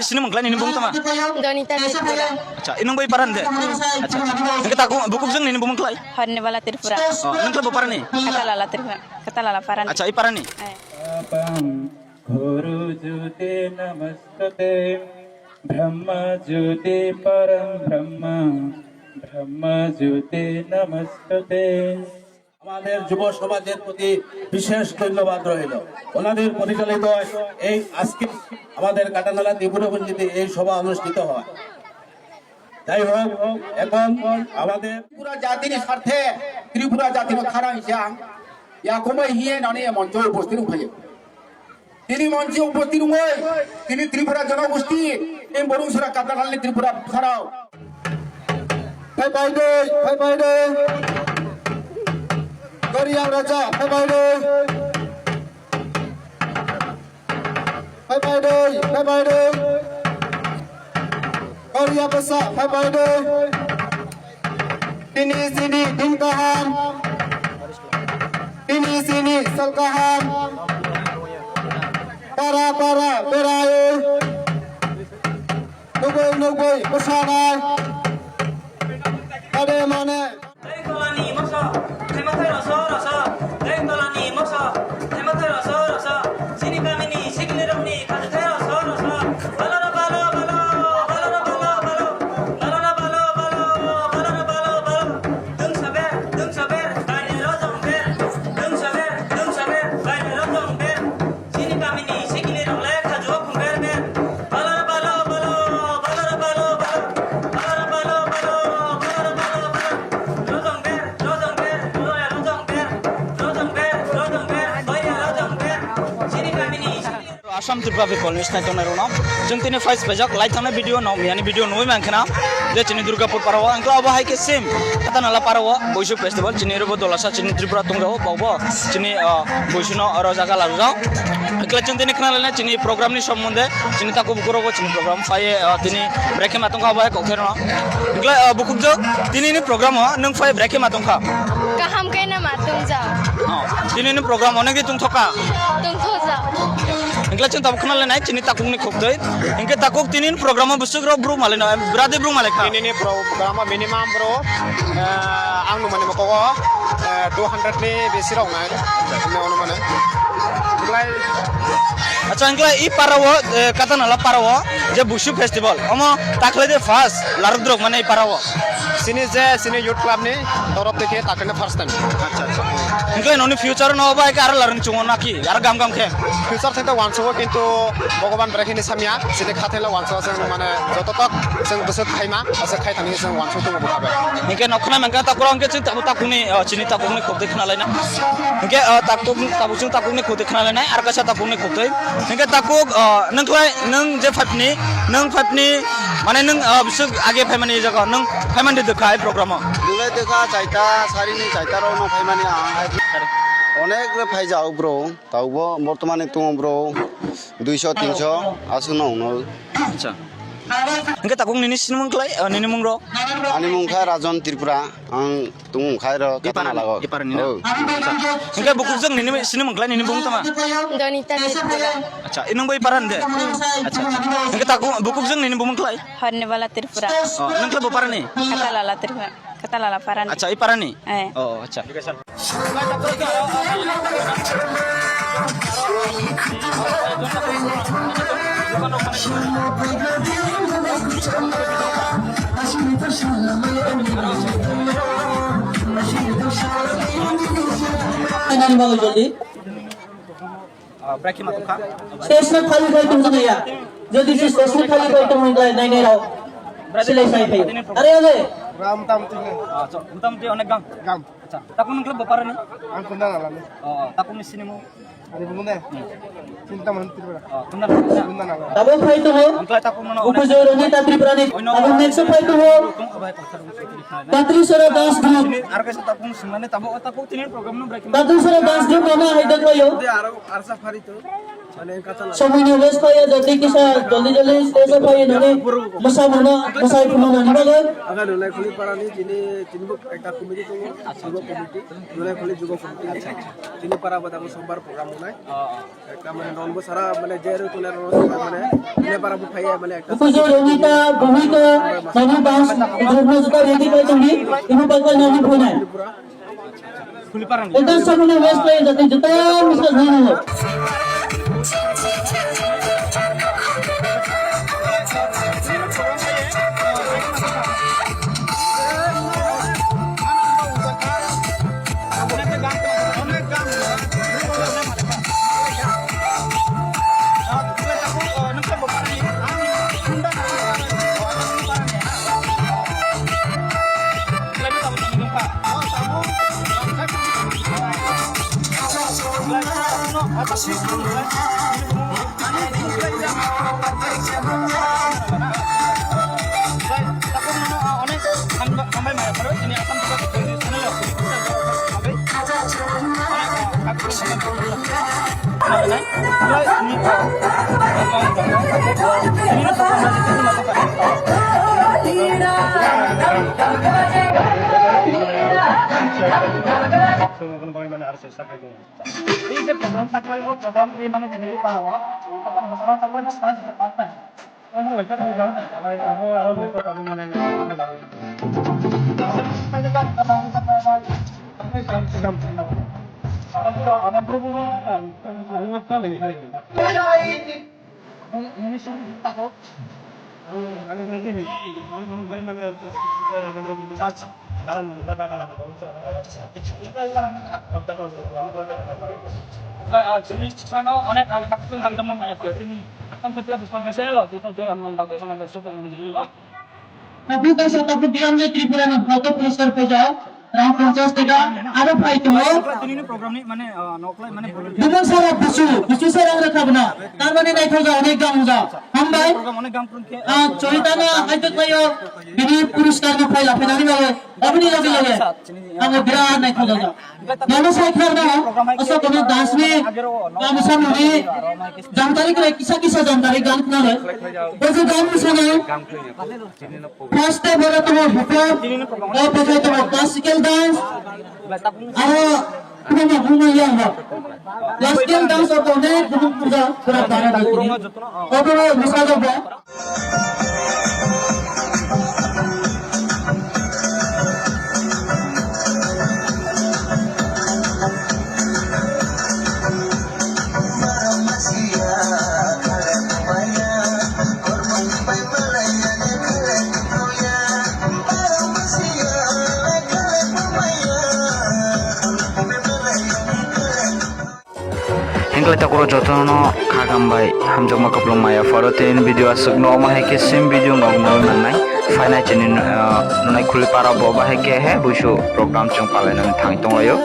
sini mengklain ini bung tama. Donita Tirpura. Acha, inung boy paran de. Acha. Engke taku bukuk jeng ini bung mengklai. Horne bala Tirpura. Oh, neng klub paran ni. Katalala Tirpura. Katalala paran. Acha, i paran ni. गुरु ज्योति नमस्ते ब्रह्म ज्योति परम ब्रह्म ब्रह्म ज्योति नमस्ते আমাদের যুব সমাজের প্রতি বিশেষ ধন্যবাদ রইল ওনাদের পরিচালিত এই আজকে আমাদের কাটানালা ত্রিপুরাগঞ্জে এই সভা অনুষ্ঠিত হয় যাই হোক এখন আমাদের ত্রিপুরা জাতির স্বার্থে ত্রিপুরা জাতির খারা হিসাব ইয়াকমই হিয়ে ননে মঞ্চে উপস্থিত হয়ে তিনি মঞ্চে উপস্থিত হয়ে তিনি ত্রিপুরা জনগোষ্ঠী এই বরুণসরা কাটানালি ত্রিপুরা ছাড়াও Bye bye day. Korea Raja, bye bye day. Korea Basa, bye bye day. Tini sini Dinkahan. Tini sini Salkahan. Para Beraye. Nugoi Kusanai. Ade Mane. Tengkolani maksa, tematay rasa, tengkolani maksa, tematay rasa, sini kami ni signirang ni katay rasa, balara balo, dung saber, kaya lojong ber, kaya lojong ber, sini kami ni signirang lekha jokung ber, balara balo, Asam Tripura people news na tona rona. Jeng tini first pajak light hamne video no, yani video no man kena. Je chini Durgapur parawa, angkla abo hai ke same. Kata nala parawa, Boishu festival chini robo dolasa chini Tripura tunggao, bawa chini Boishu no rojaga lalu jao. Angkla jeng tini kena lena chini program ni somunde, chini taku bukuro ko chini program fire tini break matong ka abo hai kokher no. Angkla bukuk jo tini ni program ho, nung fire break matong ka. Kaham kay na matung jao. Tini ni program ho, nung tung thoka. Tung tho jao. Ingkla cun tabu kenal lenai cini takung ni khokdoi ingke takuk tinin program busuk ro bro malena berade bro maleka Ini program minimum bro ang numane mako 200 ni besi rong na ini ono mana mulai acha ingkla i parawo kata nala parawo je busuk festival omo takle de first larudrok mane i parawo sini youth club ni torop থেকে takane first time acha ingkla noni future no ba ke ar larung chungo naki ar gam ke future থেকে one সব কিন্তু ভগবান ব্রেখিনি সামিয়া সেটা খাতেলা one সব जों মানে যততক जों বসে খাইমা আছে খাই থানি जों ওয়ান সব তো বহাবে ingke nokna mangka takuro ingke cin tabu takuni chini takuni khokdoi khna laina ingke tabu cin takuni khokdoi khna laina ar kasa takuni khokdoi ingke takuk nengklai neng je fatni mane neng busuk age phaimani jaga neng phaimani dekhai program দুলাই দেখা চাইতা সারিনি চাইতা রনো ফাইমানি অনেক phi যাও bro তাওবো বর্তমানে তুমি bro 200 300 আসুন নাও acha ingke takung nini sinmung klai nini mungro ani mungkha rajon Tripura আং তুম খাইর কাটানা লাগো iparan nina ingke bukuk jeng nini sinmung klai nini bung tama Donita Tirpura. acha inung boy paran de acha ingke takung bukuk jeng nini bung klai Horne bala Tirpura. neng klub paran ni Katalala Tirpura. Katalala paran. acha i paran ni Eh. oh acha Beraki matuka station खाली गई तुम नहीं यार जो this station खाली गई तुम नहीं रहो सिलाई साई भाई अरे अरे রাম তাম তিনে utam ti onek gang গাম acha takun neng klub paran ni আং কুন্দা নালানি takun ni sinimu আরে বুনে চিন্তা মান ত্রিপুরা tunda কুন্দা নালা तब भाई तो हो angklai takun no उपजोर होगी त्रिपुरा ने अब नेक्स्ट भाई तो हो तंत्री sir 10 group ar kasa takun simane tabo takun tinin program no break तंत्री सर 10 ग्रुप मामा है देखो यो আর সাফারি তো Semuanya wes kaya jadi kisah jolly stage apa ini masa mana masa itu mana nih bagai? agar nulai kuli parani jini jinbuk ekta komiti tu juga komiti nulai kuli juga komiti jini para pada sombar program nulai kami non besar mana jeru tu nero mana ini para bukhaya mana ekta Buku Romita Bhumika Nani Bas Ibu juga ready kali tadi ibu bakal nani punya. Itu semuanya wes kaya jadi juta misal nani. Tapi kalau saya takut dia ambil Tripura में photo पुरस्कार पे जाओ राम 50 टका आरो पाई तो ini program ni mana noklai mana Bukan salah busu sarang reka bena. Tar mane naik hoja अनेक गांव होजा. हम भाई program mana gam pun ke चोरिताना आइतक भयो बिनी पुरस्कार में फाइल फेनानी भयो अबनी लगे लगे हम बिराट नाइक होजा. नानो साइखर ना असो कोनो दास में काम सामने जानकारी करे किसा जानकारी गान ना है. बजे गान में सुनो फर्स्ट डे बोले तो हिप हॉप और बजे तो क्लासिकल डांस और पुराना घूम लिया है. क्लासिकल डांस और बोले घूम पूजा पूरा गाना डालते हैं. और वो मिसाल हो Hingga kita kuro jotono kagambai hamjok makaplong maya farotin video asuk no maheke sim video ngong nanai final chinin nunai khuli para bo baheke he busu program chung palai nang thang tong layo.